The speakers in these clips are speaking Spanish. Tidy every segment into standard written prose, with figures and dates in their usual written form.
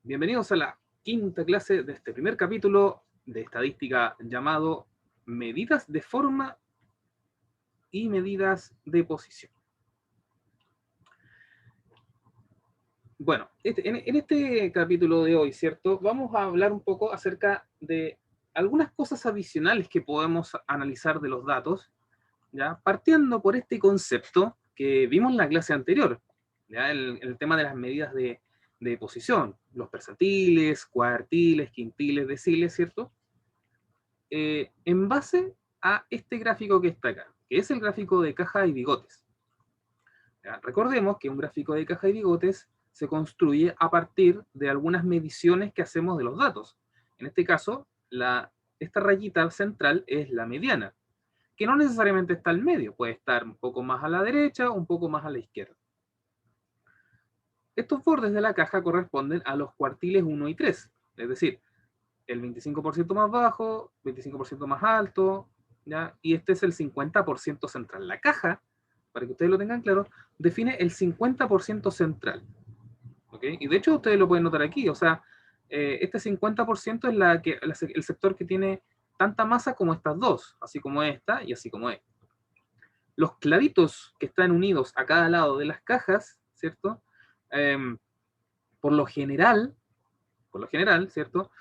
Bienvenidos a la quinta clase de este primer capítulo de estadística llamado Medidas de forma y medidas de posición. Bueno, en este capítulo de hoy, ¿cierto? Vamos a hablar un poco acerca de algunas cosas adicionales que podemos analizar de los datos, ¿ya? Partiendo por este concepto que vimos en la clase anterior, ¿ya? El tema de las medidas de posición, los percentiles, cuartiles, quintiles, deciles, ¿cierto? En base a este gráfico que está acá, que es el gráfico de caja y bigotes. ¿Ya? Recordemos que un gráfico de caja y bigotes se construye a partir de algunas mediciones que hacemos de los datos. En este caso, esta rayita central es la mediana, que no necesariamente está al medio, puede estar un poco más a la derecha o un poco más a la izquierda. Estos bordes de la caja corresponden a los cuartiles 1 y 3, es decir, el 25% más bajo, 25% más alto, ¿ya? Y este es el 50% central. La caja, para que ustedes lo tengan claro, define el 50% central. ¿Okay? Y de hecho ustedes lo pueden notar aquí, o sea, este 50% es el sector que tiene tanta masa como estas dos, así como esta y así como esta. Los clavitos que están unidos a cada lado de las cajas, ¿cierto? Eh, por lo general, ¿cierto?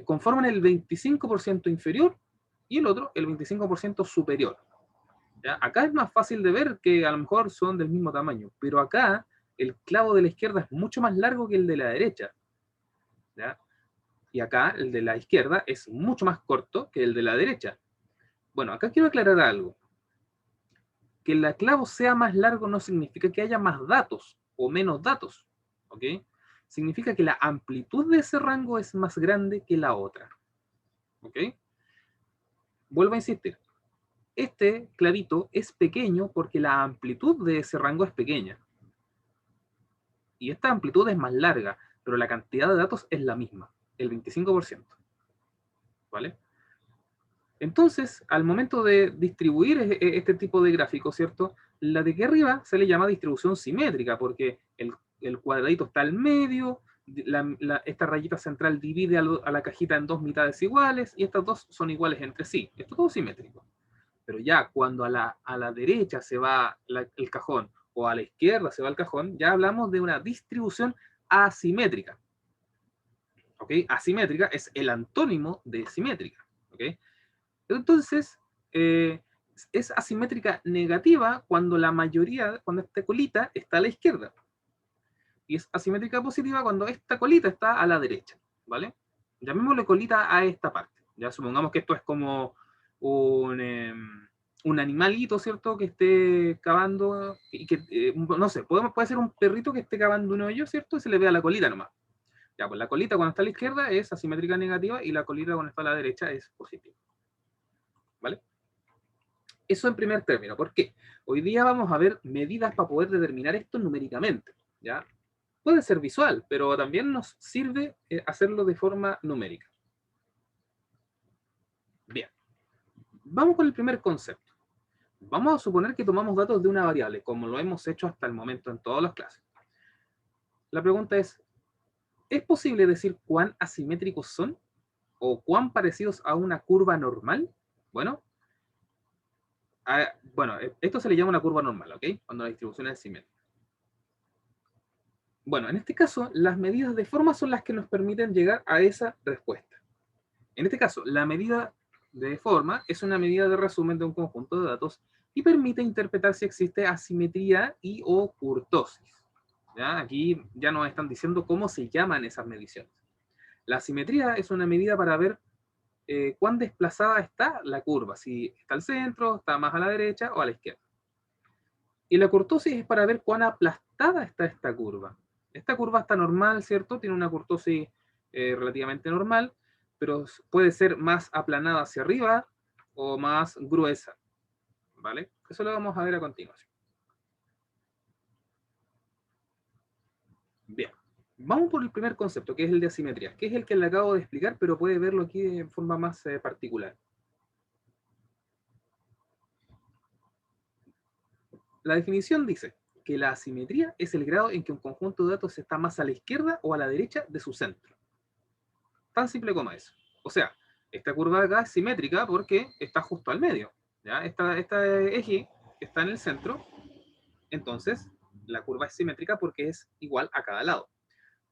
Conforman el 25% inferior y el otro el 25% superior. ¿Ya? Acá es más fácil de ver que a lo mejor son del mismo tamaño, pero acá el clavo de la izquierda es mucho más largo que el de la derecha. ¿Ya? Y acá el de la izquierda es mucho más corto que el de la derecha. Bueno, acá quiero aclarar algo. Que el clavo sea más largo no significa que haya más datos o menos datos. ¿Ok? Significa que la amplitud de ese rango es más grande que la otra. ¿Ok? Vuelvo a insistir. Este clavito es pequeño porque la amplitud de ese rango es pequeña. Y esta amplitud es más larga, pero la cantidad de datos es la misma, el 25%. ¿Vale? Entonces, al momento de distribuir este tipo de gráficos, ¿cierto? La de aquí arriba se le llama distribución simétrica, porque el cuadradito está al medio, esta rayita central divide a la cajita en dos mitades iguales, y estas dos son iguales entre sí. Esto es todo simétrico. Pero ya cuando a la derecha se va el cajón o a la izquierda se va el cajón, ya hablamos de una distribución asimétrica. ¿Ok? Asimétrica es el antónimo de simétrica. ¿Ok? Entonces, es asimétrica negativa cuando la mayoría, cuando esta colita está a la izquierda. Y es asimétrica positiva cuando esta colita está a la derecha. ¿Vale? Llamémosle colita a esta parte. Ya supongamos que esto es como un animalito, ¿cierto? Que esté cavando, y que, no sé, puede ser un perrito que esté cavando un hoyo, ¿cierto? Y se le vea la colita nomás. Ya, pues la colita cuando está a la izquierda es asimétrica negativa y la colita cuando está a la derecha es positiva. ¿Vale? Eso en primer término. ¿Por qué? Hoy día vamos a ver medidas para poder determinar esto numéricamente. ¿Ya? Puede ser visual, pero también nos sirve hacerlo de forma numérica. Bien. Vamos con el primer concepto. Vamos a suponer que tomamos datos de una variable, como lo hemos hecho hasta el momento en todas las clases. La pregunta ¿es posible decir cuán asimétricos son? ¿O cuán parecidos a una curva normal? Bueno, esto se le llama una curva normal, ¿ok? Cuando la distribución es simétrica. Bueno, en este caso, las medidas de forma son las que nos permiten llegar a esa respuesta. En este caso, la medida de forma es una medida de resumen de un conjunto de datos y permite interpretar si existe asimetría y o kurtosis. ¿Ya? Aquí ya nos están diciendo cómo se llaman esas mediciones. La asimetría es una medida para ver cuán desplazada está la curva, si está al centro, está más a la derecha o a la izquierda. Y la kurtosis es para ver cuán aplastada está esta curva. Esta curva está normal, ¿cierto? Tiene una kurtosis relativamente normal, pero puede ser más aplanada hacia arriba o más gruesa, ¿vale? Eso lo vamos a ver a continuación. Bien, vamos por el primer concepto, que es el de asimetría, que es el que le acabo de explicar, pero puede verlo aquí en forma más particular. La definición dice, que la asimetría es el grado en que un conjunto de datos está más a la izquierda o a la derecha de su centro. Tan simple como eso. O sea, esta curva de acá es simétrica porque está justo al medio. ¿Ya? Este eje está en el centro, entonces la curva es simétrica porque es igual a cada lado.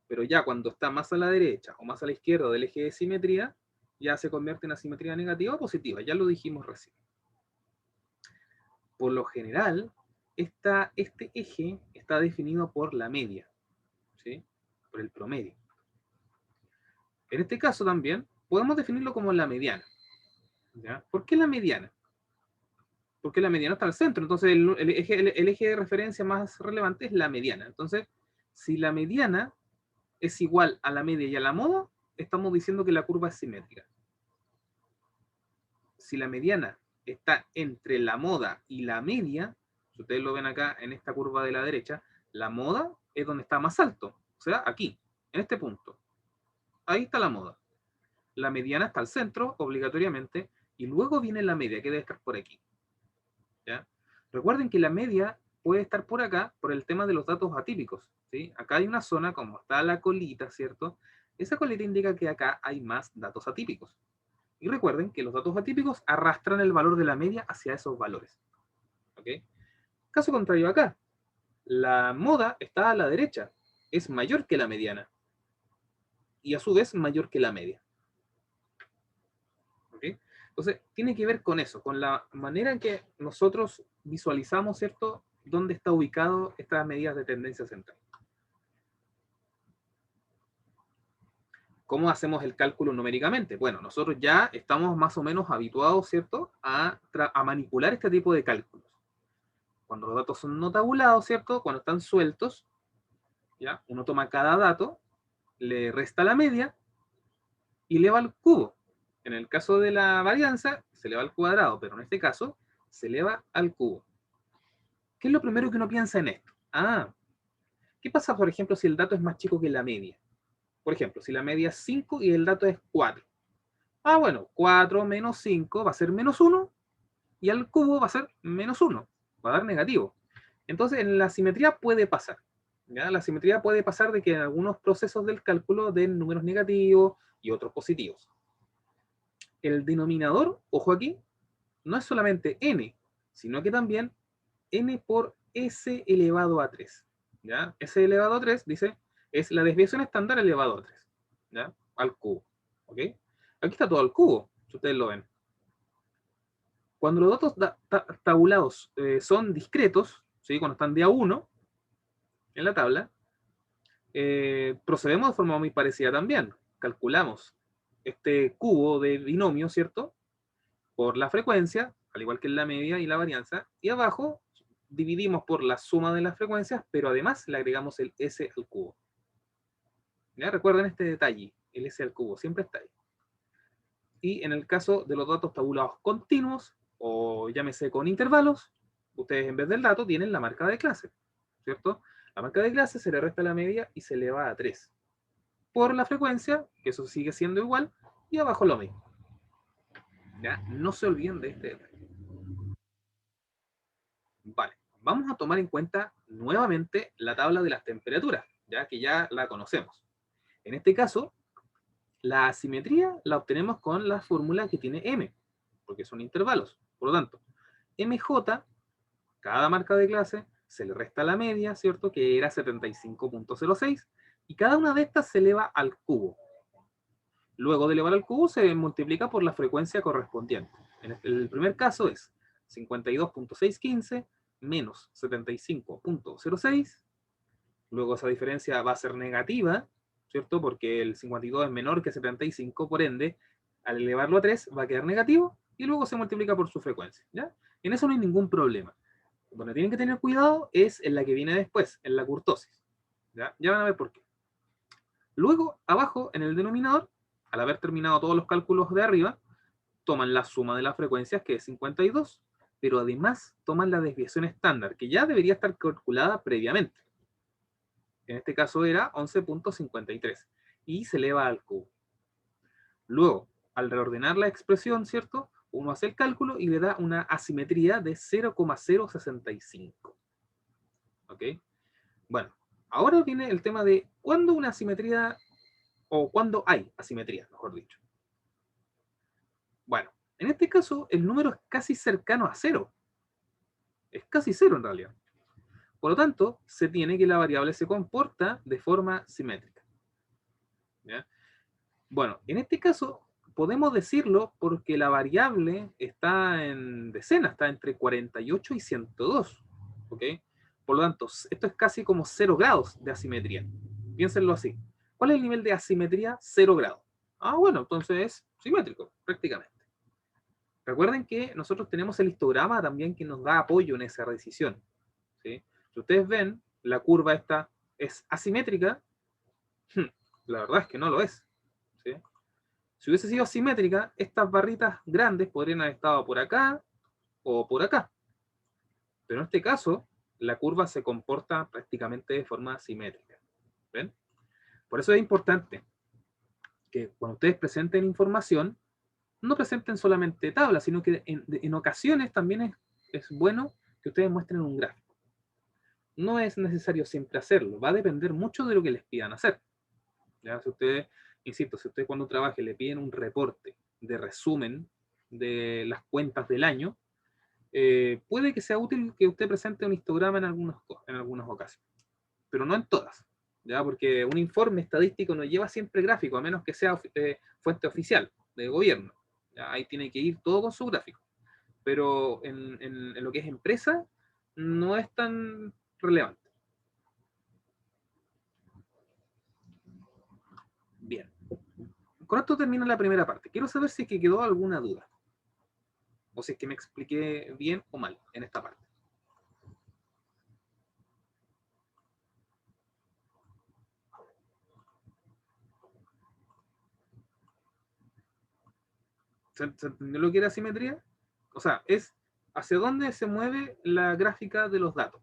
Pero ya cuando está más a la derecha o más a la izquierda del eje de simetría, ya se convierte en asimetría negativa o positiva. Ya lo dijimos recién. Por lo general, este eje está definido por la media, ¿sí? Por el promedio. En este caso también podemos definirlo como la mediana. ¿Ya? ¿Por qué la mediana? Porque la mediana está al centro, entonces el eje de referencia más relevante es la mediana. Entonces, si la mediana es igual a la media y a la moda, estamos diciendo que la curva es simétrica. Si la mediana está entre la moda y la media, si ustedes lo ven acá en esta curva de la derecha, la moda es donde está más alto, o sea, aquí, en este punto. Ahí está la moda. La mediana está al centro, obligatoriamente, y luego viene la media, que debe estar por aquí. ¿Ya? Recuerden que la media puede estar por acá por el tema de los datos atípicos. ¿Sí? Acá hay una zona, como está la colita, ¿cierto? Esa colita indica que acá hay más datos atípicos. Y recuerden que los datos atípicos arrastran el valor de la media hacia esos valores. ¿Ok? Caso contrario acá, la moda está a la derecha, es mayor que la mediana. Y a su vez mayor que la media. ¿Ok? Entonces, tiene que ver con eso, con la manera en que nosotros visualizamos, ¿cierto?, dónde está ubicado estas medidas de tendencia central. ¿Cómo hacemos el cálculo numéricamente? Bueno, nosotros ya estamos más o menos habituados, ¿cierto?, a manipular este tipo de cálculos. Cuando los datos son no tabulados, ¿cierto?, cuando están sueltos, ¿ya? Uno toma cada dato, le resta la media y eleva al cubo. En el caso de la varianza, se eleva al cuadrado, pero en este caso, se eleva al cubo. ¿Qué es lo primero que uno piensa en esto? ¿Qué pasa, por ejemplo, si el dato es más chico que la media? Por ejemplo, si la media es 5 y el dato es 4. Bueno, 4 menos 5 va a ser menos 1 y al cubo va a ser menos 1. Va a dar negativo. Entonces, en la simetría puede pasar. ¿Ya? La simetría puede pasar de que en algunos procesos del cálculo den números negativos y otros positivos. El denominador, ojo aquí, no es solamente n, sino que también n por s elevado a 3. ¿Ya? S elevado a 3 dice, es la desviación estándar elevado a 3. ¿Ya? Al cubo. ¿Ok? Aquí está todo al cubo, si ustedes lo ven. Cuando los datos tabulados son discretos, ¿sí? Cuando están de a 1 en la tabla, procedemos de forma muy parecida también. Calculamos este cubo de binomio, ¿cierto?, por la frecuencia, al igual que en la media y la varianza, y abajo dividimos por la suma de las frecuencias, pero además le agregamos el s al cubo. ¿Ya? Recuerden este detalle, el s al cubo, siempre está ahí. Y en el caso de los datos tabulados continuos, o llámese con intervalos, ustedes en vez del dato tienen la marca de clase, ¿cierto? La marca de clase se le resta la media y se eleva a 3. Por la frecuencia, que eso sigue siendo igual, y abajo lo mismo. ¿Ya? No se olviden de este detalle. Vale, vamos a tomar en cuenta nuevamente la tabla de las temperaturas, ya que ya la conocemos. En este caso, la asimetría la obtenemos con la fórmula que tiene m, porque son intervalos. Por lo tanto, mj, cada marca de clase, se le resta la media, ¿cierto?, que era 75.06, y cada una de estas se eleva al cubo. Luego de elevar al cubo se multiplica por la frecuencia correspondiente. En el primer caso es 52.615 menos 75.06. Luego esa diferencia va a ser negativa, ¿cierto? Porque el 52 es menor que 75, por ende, al elevarlo a 3 va a quedar negativo y luego se multiplica por su frecuencia, ¿ya? En eso no hay ningún problema. Donde tienen que tener cuidado es en la que viene después, en la kurtosis. ¿Ya? Ya van a ver por qué. Luego, abajo, en el denominador, al haber terminado todos los cálculos de arriba, toman la suma de las frecuencias, que es 52, pero además toman la desviación estándar, que ya debería estar calculada previamente. En este caso era 11.53, y se eleva al cubo. Luego, al reordenar la expresión, ¿cierto?, uno hace el cálculo y le da una asimetría de 0,065. ¿Ok? Bueno, ahora viene el tema de cuándo una asimetría, o cuándo hay asimetría, mejor dicho. Bueno, en este caso el número es casi cercano a cero. Es casi cero en realidad. Por lo tanto, se tiene que la variable se comporta de forma simétrica. ¿Ya? Bueno, en este caso podemos decirlo porque la variable está en decenas, está entre 48 y 102. ¿Ok? Por lo tanto, esto es casi como 0 grados de asimetría. Piénsenlo así. ¿Cuál es el nivel de asimetría? 0 grados. Ah, bueno, entonces es simétrico, prácticamente. Recuerden que nosotros tenemos el histograma también que nos da apoyo en esa decisión. ¿Sí? Si ustedes ven, la curva esta es asimétrica. La verdad es que no lo es. ¿Sí? Si hubiese sido asimétrica, estas barritas grandes podrían haber estado por acá o por acá. Pero en este caso, la curva se comporta prácticamente de forma simétrica. ¿Ven? Por eso es importante que cuando ustedes presenten información, no presenten solamente tablas, sino que en ocasiones también es bueno que ustedes muestren un gráfico. No es necesario siempre hacerlo, va a depender mucho de lo que les pidan hacer. ¿Ya? Si ustedes, insisto, si ustedes cuando trabajen le piden un reporte de resumen de las cuentas del año, puede que sea útil que usted presente un histograma en algunas ocasiones, pero no en todas, ¿ya? Porque un informe estadístico no lleva siempre gráfico, a menos que sea fuente oficial de gobierno. ¿Ya? Ahí tiene que ir todo con su gráfico. Pero en lo que es empresa, no es tan relevante. Bien. Con esto termina la primera parte. Quiero saber si es que quedó alguna duda. O si es que me expliqué bien o mal en esta parte. ¿Se entendió lo que era simetría? O sea, es hacia dónde se mueve la gráfica de los datos.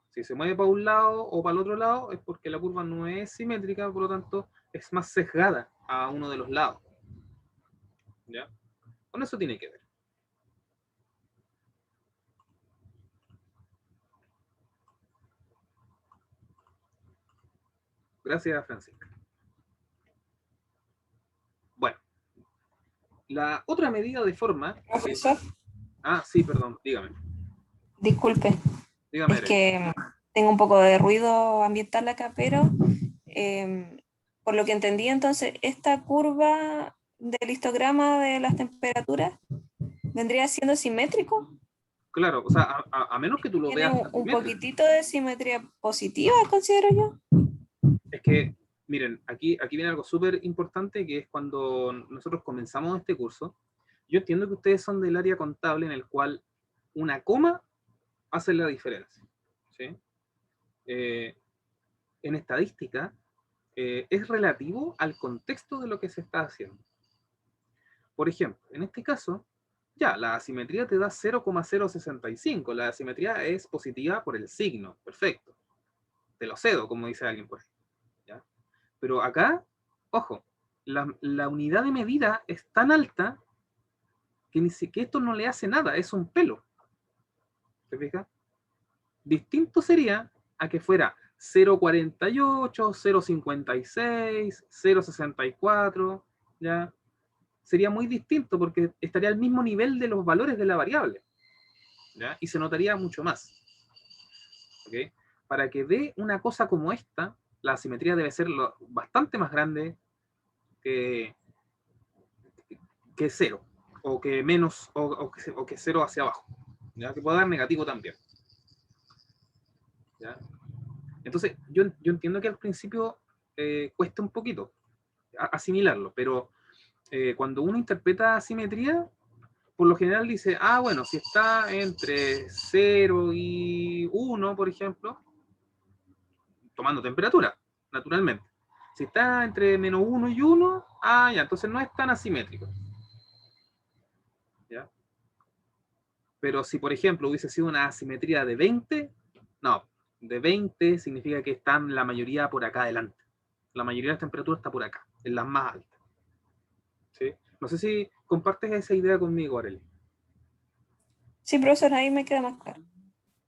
Si se mueve para un lado o para el otro lado, es porque la curva no es simétrica, por lo tanto, es más sesgada a uno de los lados. ¿Ya? Con eso tiene que ver. Gracias, Francisca. Bueno, la otra medida de forma... Profesor, Ah, sí, perdón, dígame. disculpe, Dígame, es Arely. que tengo un poco de ruido ambiental acá, pero por lo que entendí, entonces, esta curva del histograma de las temperaturas vendría siendo simétrico. Claro, o sea, a menos que tú lo Tiene veas un asimétrico. poquitito de simetría positiva, considero yo. Es que, miren, aquí viene algo súper importante, que es cuando nosotros comenzamos este curso. Yo entiendo que ustedes son del área contable en el cual una coma hace la diferencia. ¿Sí? Eh, en estadística, es relativo al contexto de lo que se está haciendo. Por ejemplo, en este caso, ya, la asimetría te da 0,065. La asimetría es positiva por el signo. Perfecto. Te lo cedo, como dice alguien por ahí. ¿Ya? Pero acá, ojo, la unidad de medida es tan alta que, ni siquiera esto no le hace nada, es un pelo. ¿Te fijas? Distinto sería a que fuera 0,48, 0,56, 0,64, ¿ya? Sería muy distinto porque estaría al mismo nivel de los valores de la variable, ¿ya? Y se notaría mucho más. ¿Ok? Para que dé una cosa como esta, la asimetría debe ser bastante más grande que, que cero, o que menos, o que cero hacia abajo, ¿ya? Que pueda dar negativo también. ¿Ya? Entonces, yo entiendo que al principio cuesta un poquito asimilarlo, pero cuando uno interpreta asimetría, por lo general dice, ah, bueno, si está entre 0 y 1, por ejemplo, tomando temperatura, naturalmente. Si está entre menos 1 y 1, ah, ya, entonces no es tan asimétrico. ¿Ya? Pero si, por ejemplo, hubiese sido una asimetría de 20, no, de 20 significa que están la mayoría por acá adelante. La mayoría de las temperaturas está por acá, en las más altas. ¿Sí? No sé si compartes esa idea conmigo, Arely. Sí, profesor, ahí me queda más claro.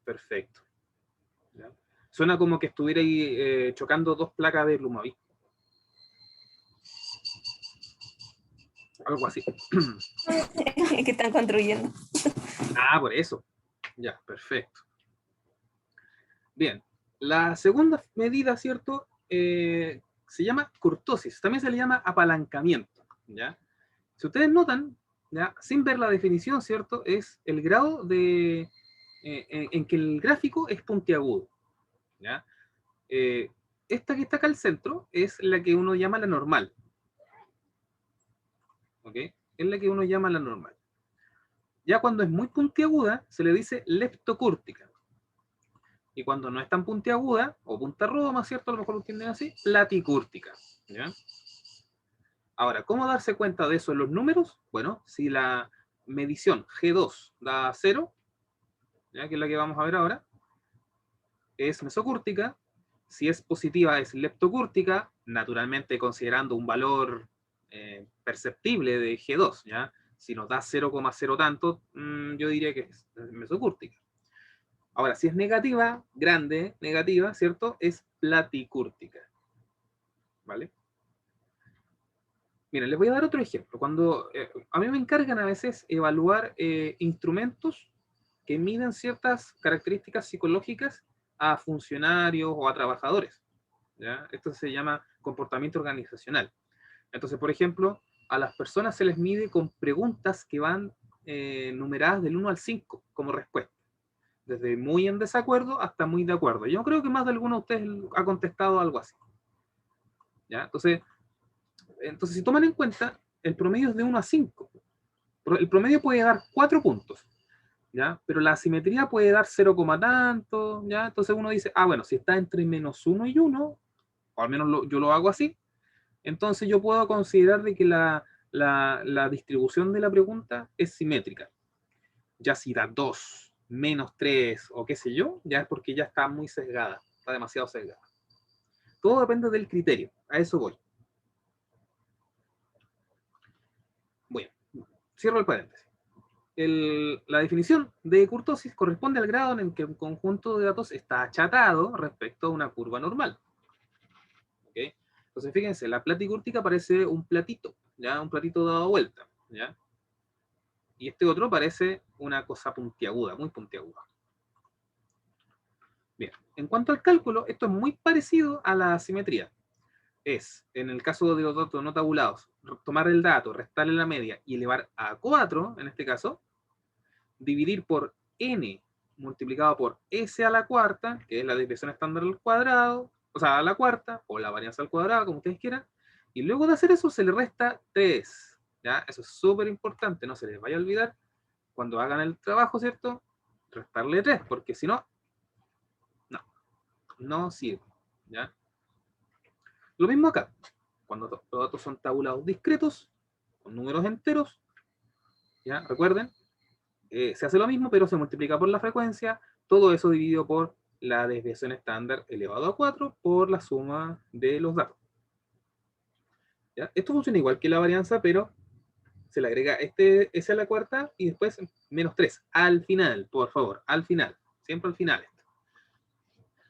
Perfecto. ¿Ya? Suena como que estuviera ahí chocando dos placas de Lumavit. Algo así. Que están construyendo. Ah, por eso. Ya, perfecto. Bien. La segunda medida, ¿cierto? Se llama kurtosis. También se le llama apalancamiento. ¿Ya? Si ustedes notan, ¿ya? Sin ver la definición, ¿cierto? Es el grado de, en que el gráfico es puntiagudo. ¿Ya? Esta que está acá al centro es la que uno llama la normal. ¿Ok? Es la que uno llama la normal. Ya cuando es muy puntiaguda, se le dice leptocúrtica. Y cuando no es tan puntiaguda, o punta roma, ¿cierto? A lo mejor lo entienden así, platicúrtica. ¿Ya? Ahora, ¿cómo darse cuenta de eso en los números? Bueno, si la medición G2 da 0, ¿ya? Que es la que vamos a ver ahora, es mesocúrtica. Si es positiva, es leptocúrtica, naturalmente considerando un valor perceptible de G2, ¿ya? Si nos da 0,0 tanto, yo diría que es mesocúrtica. Ahora, si es negativa, grande, negativa, ¿cierto? Es platicúrtica. ¿Vale? Miren, les voy a dar otro ejemplo. Cuando a mí me encargan a veces evaluar instrumentos que miden ciertas características psicológicas a funcionarios o a trabajadores. ¿Ya? Esto se llama comportamiento organizacional. Entonces, por ejemplo, a las personas se les mide con preguntas que van numeradas del 1 al 5 como respuesta. Desde muy en desacuerdo hasta muy de acuerdo. Yo creo que más de alguno de ustedes ha contestado algo así. ¿Ya? Entonces, si toman en cuenta, el promedio es de 1 a 5. El promedio puede dar 4 puntos, ¿ya? Pero la asimetría puede dar 0, tanto, ¿ya? Entonces uno dice, ah, bueno, si está entre menos 1 y 1, o al menos yo lo hago así, entonces yo puedo considerar de que la distribución de la pregunta es simétrica. Ya si da 2, menos 3 o qué sé yo, ya es porque ya está muy sesgada, está demasiado sesgada. Todo depende del criterio, a eso voy. Bueno, cierro el paréntesis. La definición de kurtosis corresponde al grado en el que un conjunto de datos está achatado respecto a una curva normal. ¿Okay? Entonces, fíjense, la platicúrtica parece un platito, ¿ya? Un platito dado vuelta, ¿ya? Y este otro parece una cosa puntiaguda, muy puntiaguda. Bien, en cuanto al cálculo, esto es muy parecido a la simetría. Es, en el caso de los datos no tabulados, tomar el dato, restarle la media y elevar a 4, en este caso, dividir por n multiplicado por s a la cuarta, que es la desviación estándar al cuadrado, o sea, a la cuarta, o la varianza al cuadrado, como ustedes quieran, y luego de hacer eso se le resta 3. ¿Ya? Eso es súper importante, no se les vaya a olvidar cuando hagan el trabajo, ¿cierto? Restarle 3, porque si no, no sirve. ¿Ya? Lo mismo acá, cuando los datos son tabulados discretos, con números enteros, ¿ya? Recuerden, se hace lo mismo, pero se multiplica por la frecuencia, todo eso dividido por la desviación estándar elevado a 4 por la suma de los datos. ¿Ya? Esto funciona igual que la varianza, pero se le agrega S a la cuarta y después menos 3 al final, por favor, al final, siempre al final.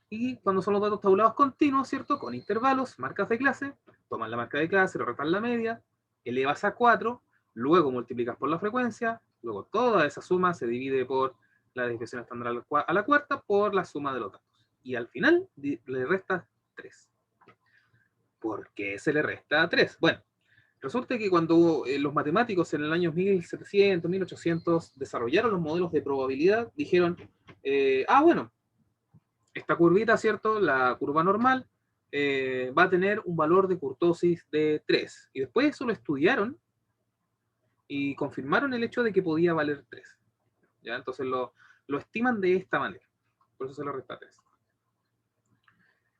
Y cuando son los datos tabulados continuos, ¿cierto? Con intervalos, marcas de clase, tomas la marca de clase, lo restas la media, elevas a 4, luego multiplicas por la frecuencia, luego toda esa suma se divide por la desviación estándar a la cuarta por la suma de los datos. Y al final le restas 3. ¿Por qué se le resta 3? Bueno, resulta que cuando los matemáticos en el año 1700, 1800 desarrollaron los modelos de probabilidad, dijeron, bueno, esta curvita, ¿cierto? La curva normal va a tener un valor de kurtosis de 3. Y después eso lo estudiaron y confirmaron el hecho de que podía valer 3. ¿Ya? Entonces lo estiman de esta manera. Por eso se lo resta 3.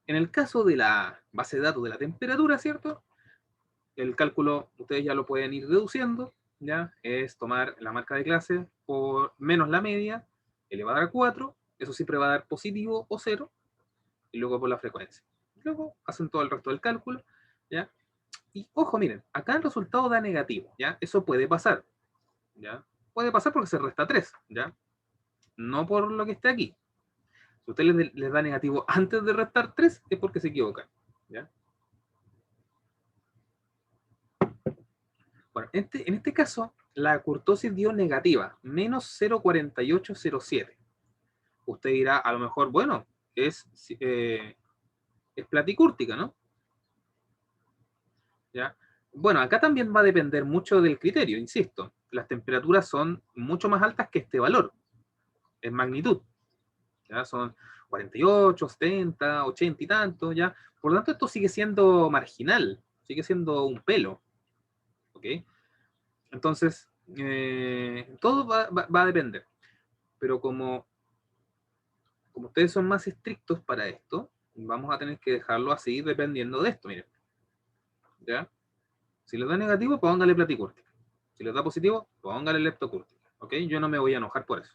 En el caso de la base de datos de la temperatura, ¿cierto? El cálculo, ustedes ya lo pueden ir deduciendo, ¿ya? Es tomar la marca de clase por menos la media, elevada a 4, eso siempre va a dar positivo o 0, y luego por la frecuencia. Luego hacen todo el resto del cálculo, ¿ya? Y ojo, miren, acá el resultado da negativo, ¿ya? Eso puede pasar, ¿ya? Puede pasar porque se resta 3, ¿ya? No por lo que esté aquí. Si usted les da negativo antes de restar 3, es porque se equivocan. ¿Ya? Bueno, en este caso, la curtosis dio negativa, menos 0,4807. Usted dirá, a lo mejor, bueno, es platicúrtica, ¿no? ¿Ya? Bueno, acá también va a depender mucho del criterio, insisto. Las temperaturas son mucho más altas que este valor, en magnitud. ¿Ya? Son 48, 70, 80 y tanto, ¿ya? Por lo tanto, esto sigue siendo marginal, sigue siendo un pelo, ¿ok? Entonces, todo va a depender. Pero como ustedes son más estrictos para esto, vamos a tener que dejarlo así dependiendo de esto, miren. ¿Ya? Si les da negativo, póngale platicúrtica. Si les da positivo, póngale leptocúrtica. ¿Ok? Yo no me voy a enojar por eso.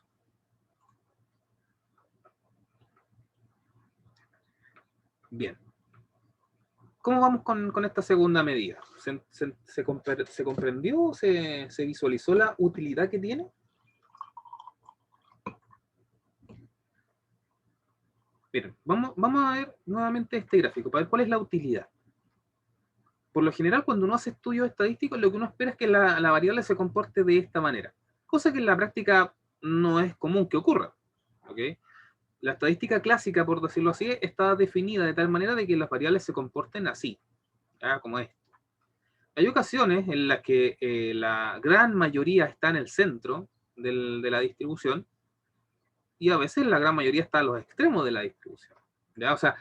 Bien. ¿Cómo vamos con esta segunda medida? ¿Se comprendió? ¿Se visualizó la utilidad que tiene? Miren, vamos a ver nuevamente este gráfico para ver cuál es la utilidad. Por lo general, cuando uno hace estudios estadísticos, lo que uno espera es que la variable se comporte de esta manera, cosa que en la práctica no es común que ocurra. ¿Ok? La estadística clásica, por decirlo así, está definida de tal manera de que las variables se comporten así, ¿ya? Como esto. Hay ocasiones en las que la gran mayoría está en el centro de la distribución y a veces la gran mayoría está a los extremos de la distribución. ¿Ya? O sea,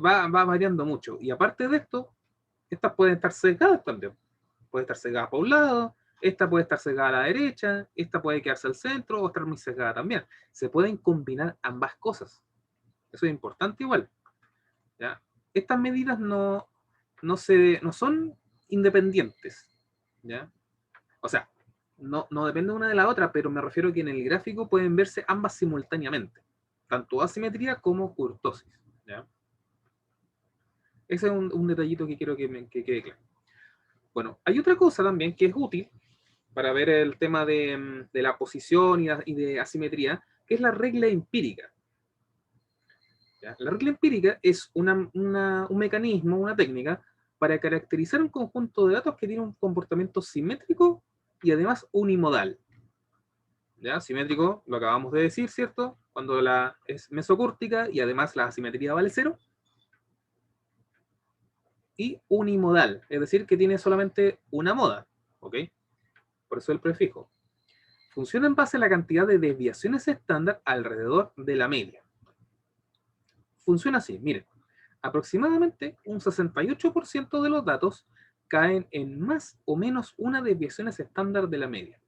va variando mucho. Y aparte de esto, estas pueden estar sesgadas también. Puede estar sesgada para un lado, esta puede estar sesgada a la derecha, esta puede quedarse al centro o estar muy sesgada también. Se pueden combinar ambas cosas. Eso es importante igual. ¿Ya? Estas medidas no son independientes. ¿Ya? O sea, no depende una de la otra, pero me refiero a que en el gráfico pueden verse ambas simultáneamente, tanto asimetría como kurtosis. ¿Ya? Ese es un detallito que quiero que quede claro. Bueno, hay otra cosa también que es útil para ver el tema de la posición y de asimetría, que es la regla empírica. ¿Ya? La regla empírica es un mecanismo, una técnica, para caracterizar un conjunto de datos que tiene un comportamiento simétrico y además unimodal. ¿Ya? Simétrico, lo acabamos de decir, ¿cierto? Cuando la es mesocúrtica y además la asimetría vale 0. Y unimodal, es decir, que tiene solamente una moda. ¿Ok? Por eso el prefijo. Funciona en base a la cantidad de desviaciones estándar alrededor de la media. Funciona así, miren. Aproximadamente un 68% de los datos caen en más o menos una desviación estándar de la media.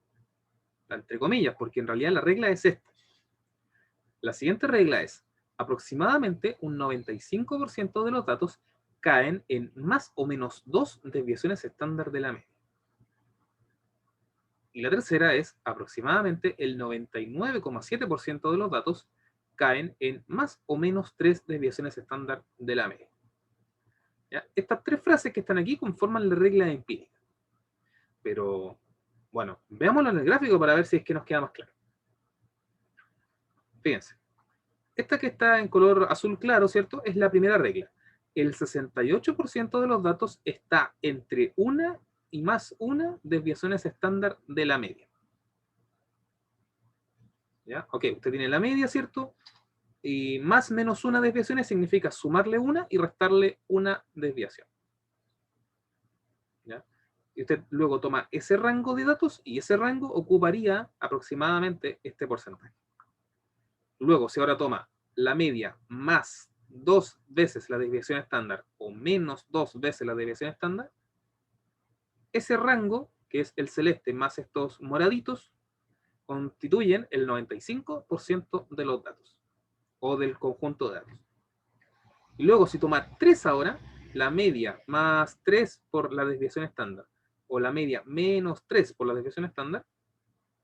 Entre comillas, porque en realidad la regla es esta. La siguiente regla es, aproximadamente un 95% de los datos caen en más o menos dos desviaciones estándar de la media. Y la tercera es, aproximadamente el 99,7% de los datos caen en más o menos tres desviaciones estándar de la media. ¿Ya? Estas tres frases que están aquí conforman la regla empírica. Pero, bueno, veámoslo en el gráfico para ver si es que nos queda más claro. Fíjense. Esta que está en color azul claro, ¿cierto? Es la primera regla. El 68% de los datos está entre una y más una desviaciones estándar de la media. ¿Ya? Ok, usted tiene la media, ¿cierto? Y más menos una desviación significa sumarle una y restarle una desviación. ¿Ya? Y usted luego toma ese rango de datos y ese rango ocuparía aproximadamente este porcentaje. Luego, si ahora toma la media más dos veces la desviación estándar o menos dos veces la desviación estándar, ese rango, que es el celeste más estos moraditos, constituyen el 95% de los datos o del conjunto de datos. Y luego, si toma 3 ahora, la media más 3 por la desviación estándar o la media menos 3 por la desviación estándar,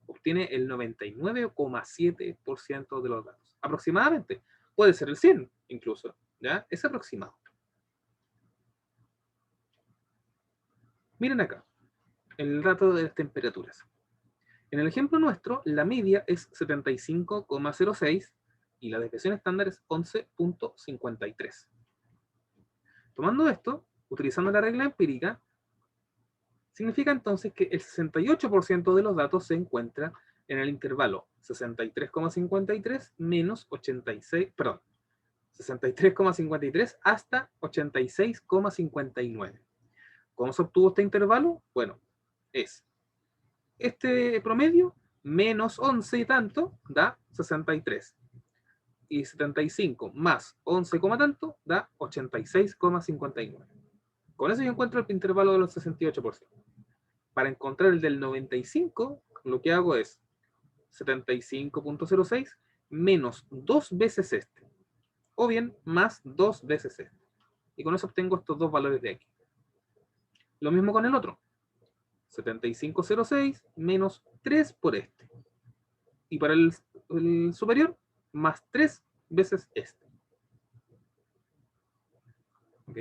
obtiene el 99,7% de los datos. Aproximadamente. Puede ser el 100 incluso. ¿Ya? Es aproximado. Miren acá, el dato de las temperaturas. En el ejemplo nuestro, la media es 75,06 y la desviación estándar es 11.53. Tomando esto, utilizando la regla empírica, significa entonces que el 68% de los datos se encuentra en el intervalo 63,53 menos 86, perdón, 63,53 hasta 86,59. ¿Cómo se obtuvo este intervalo? Bueno, es este promedio menos 11 y tanto da 63. Y 75 más 11, tanto da 86,59. Con eso yo encuentro el intervalo de los 68%. Para encontrar el del 95, lo que hago es 75.06 menos 2 veces este. O bien más 2 veces este. Y con eso obtengo estos dos valores de aquí. Lo mismo con el otro. 75.06 menos 3 por este. Y para el superior, más 3 veces este. ¿Ok?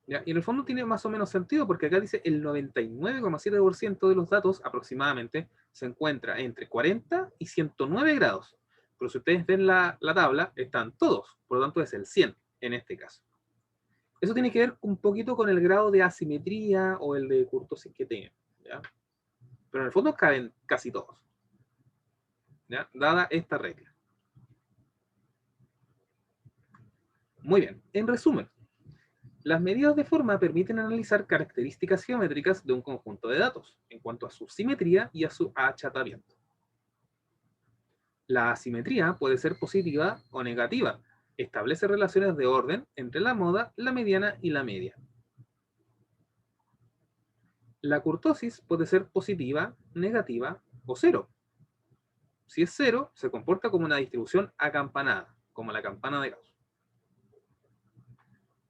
¿Ya? Y en el fondo tiene más o menos sentido porque acá dice el 99,7% de los datos aproximadamente se encuentra entre 40 y 109 grados. Pero si ustedes ven la tabla, están todos. Por lo tanto es el 100 en este caso. Eso tiene que ver un poquito con el grado de asimetría o el de kurtosis que tengan. ¿Ya? Pero en el fondo caben casi todos. ¿Ya? Dada esta regla. Muy bien. En resumen, las medidas de forma permiten analizar características geométricas de un conjunto de datos en cuanto a su simetría y a su achatamiento. La asimetría puede ser positiva o negativa. Establece relaciones de orden entre la moda, la mediana y la media. La kurtosis puede ser positiva, negativa o cero. Si es cero, se comporta como una distribución acampanada, como la campana de Gauss.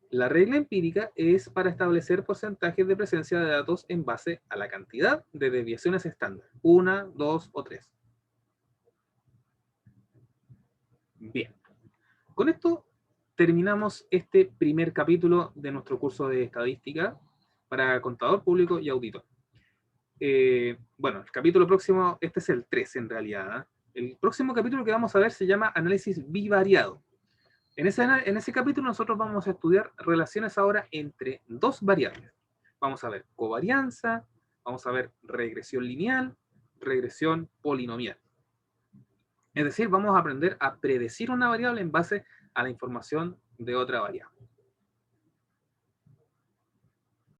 La regla empírica es para establecer porcentajes de presencia de datos en base a la cantidad de desviaciones estándar. 1, 2 o 3. Bien. Con esto terminamos este primer capítulo de nuestro curso de estadística para contador público y auditor. Bueno, el capítulo próximo, este es el 3 en realidad. El próximo capítulo que vamos a ver se llama análisis bivariado. En ese capítulo nosotros vamos a estudiar relaciones ahora entre dos variables. Vamos a ver covarianza, vamos a ver regresión lineal, regresión polinomial. Es decir, vamos a aprender a predecir una variable en base a la información de otra variable.